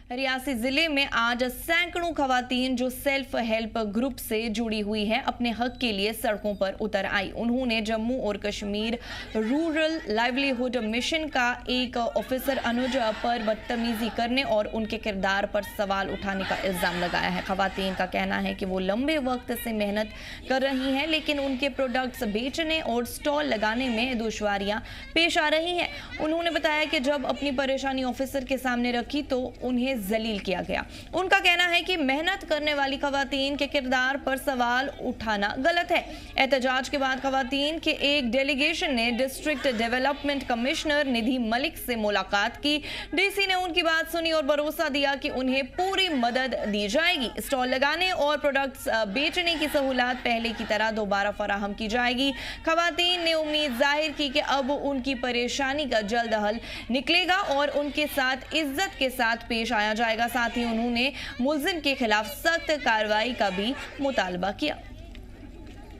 रियासी जिले में आज सैकड़ों खवातीन जो सेल्फ हेल्प ग्रुप से जुड़ी हुई हैं अपने हक के लिए सड़कों पर उतर आई। उन्होंने जम्मू और कश्मीर रूरल लाइवलीहुड मिशन का एक ऑफिसर अनुज पर बदतमीजी करने और उनके किरदार पर सवाल उठाने का इल्जाम लगाया है। खवातीन का कहना है कि वो लंबे वक्त से मेहनत कर रही हैं, लेकिन उनके प्रोडक्ट्स बेचने और स्टॉल लगाने में दुश्वारियां पेश आ रही हैं। उन्होंने बताया कि जब अपनी परेशानी ऑफिसर के सामने रखी तो उन्हें जलील किया गया। उनका कहना है कि मेहनत करने वाली खवातीन के किरदार पर सवाल उठाना गलत है। एहतजाज के बाद खवातीन के एक डेलीगेशन ने डिस्ट्रिक्ट डेवलपमेंट कमिश्नर निधि मलिक से मुलाकात की। डीसी ने उनकी बात सुनी और भरोसा दिया कि उन्हें पूरी मदद दी जाएगी। स्टॉल लगाने और प्रोडक्ट्स बेचने की सहूलत पहले की तरह दोबारा फराहम की जाएगी। खवातीन ने उम्मीद जाहिर की कि अब उनकी परेशानी का जल्द हल निकलेगा और उनके साथ इज्जत के साथ पेश आया जाएगा। साथ ही उन्होंने मुल्जिम के खिलाफ सख्त कार्रवाई का भी मुतालबा किया।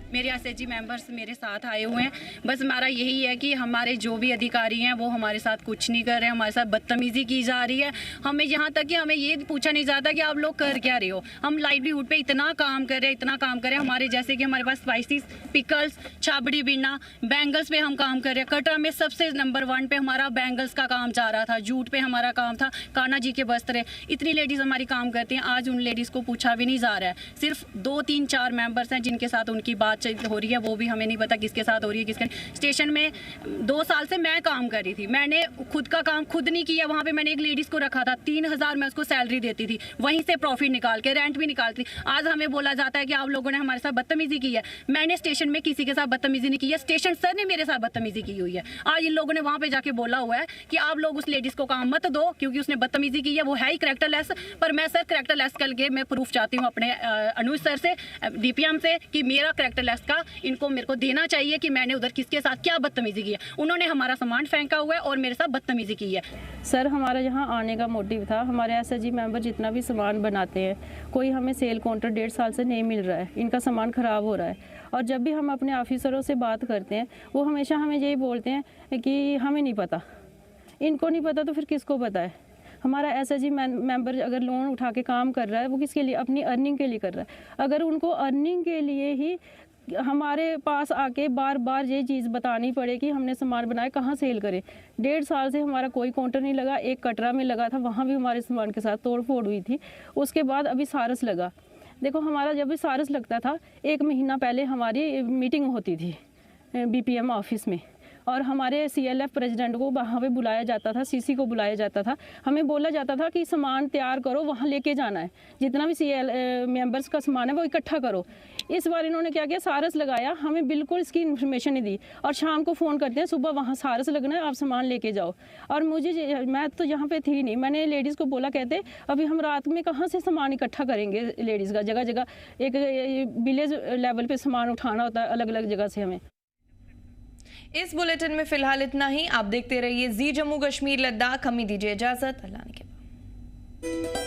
मेरे एसएचजी मेंबर्स मेरे साथ आए हुए हैं। बस हमारा यही है कि हमारे जो भी अधिकारी हैं वो हमारे साथ कुछ नहीं कर रहे हैं, हमारे साथ बदतमीजी की जा रही है। हमें यहाँ तक कि हमें ये पूछा नहीं जाता कि आप लोग कर क्या रहे हो। हम लाइवलीहुड पे इतना काम कर रहे हैं, इतना काम कर रहे हैं। हमारे जैसे कि हमारे पास स्पाइसेस, पिकल्स, छाबड़ी बिना, बैंगल्स पे हम काम कर रहे हैं। कटरा में सबसे नंबर 1 पे हमारा बैंगल्स का काम जा रहा था, जूट पे हमारा काम था, कान्हा जी के वस्त्र। इतनी लेडीज़ हमारी काम करती हैं, आज उन लेडीज़ को पूछा भी नहीं जा रहा है। सिर्फ 2, 3, 4 मेंबर्स हैं जिनके साथ उनकी बात हो रही है, वो भी हमें नहीं पता किसके साथ हो रही है किसके। स्टेशन में 2 साल से मैं काम कर रही थी, मैंने खुद का काम खुद नहीं किया। वहाँ पे मैंने एक लेडीज़ को रखा था, 3000 मैं उसको सैलरी देती थी, वहीं से प्रॉफिट निकाल के रेंट भी निकालती। आज हमें बोला जाता है कि आप लोगों ने हमारे साथ बदतमीजी की है। मैंने स्टेशन में किसी के साथ बदतमीजी नहीं की है, स्टेशन सर ने मेरे साथ बदतमीजी की हुई है। आज इन लोगों ने वहाँ पे जाके बोला हुआ है कि आप लोग उस लेडीज़ को काम मत दो क्योंकि उसने बदतमीजी की है, वो है ही करैक्टरलेस। पर मैं सर करैक्टरलेस करके मैं प्रूफ चाहती हूँ अपने अनुज सर से, डीपीएम से, कि मेरा करैक्टरलेस का इनको मेरे को देना चाहिए कि मैंने उधर किसके साथ क्या बदतमीजी की है। उन्होंने हमारा सामान फेंका हुआ है और मेरे साथ बदतमीजी की है। सर हमारा यहाँ आने का मोटिव था, हमारे एसएचजी मेंबर जितना भी सामान बनाते हैं, कोई हमें सेल काउंटर 1.5 साल से नहीं मिल रहा है, इनका सामान ख़राब हो रहा है। और जब भी हम अपने ऑफिसरों से बात करते हैं वो हमेशा हमें यही बोलते हैं कि हमें नहीं पता। इनको नहीं पता तो फिर किसको पता है। हमारा एसएचजी मेंबर अगर लोन उठा के काम कर रहा है वो किसके लिए? अपनी अर्निंग के लिए कर रहा है। अगर उनको अर्निंग के लिए ही हमारे पास आके बार बार ये चीज़ बतानी पड़े कि हमने सामान बनाया, कहाँ सेल करें। 1.5 साल से हमारा कोई काउंटर नहीं लगा। एक कटरा में लगा था, वहाँ भी हमारे सामान के साथ तोड़ फोड़ हुई थी। उसके बाद अभी सारस लगा। देखो हमारा जब भी सारस लगता था 1 महीना पहले हमारी मीटिंग होती थी बीपीएम ऑफिस में, और हमारे सीएलएफ प्रेसिडेंट को वहाँ पे बुलाया जाता था, सीसी को बुलाया जाता था। हमें बोला जाता था कि सामान तैयार करो, वहाँ लेके जाना है, जितना भी सीएल मेंबर्स का सामान है वो इकट्ठा करो। इस बार इन्होंने क्या किया, सारस लगाया, हमें बिल्कुल इसकी इन्फॉर्मेशन नहीं दी। और शाम को फ़ोन करते हैं सुबह वहाँ सारस लगना है, आप सामान लेके जाओ। और मैं तो यहाँ पे थी नहीं, मैंने लेडीज़ को बोला, कहते अभी हम रात में कहाँ से सामान इकट्ठा करेंगे। लेडीज़ का जगह जगह एक विलेज लेवल पे सामान उठाना होता है अलग अलग जगह से हमें। इस बुलेटिन में फिलहाल इतना ही। आप देखते रहिए जी जम्मू कश्मीर लद्दाख। हमें दीजिए इजाजत। अल्लाह ने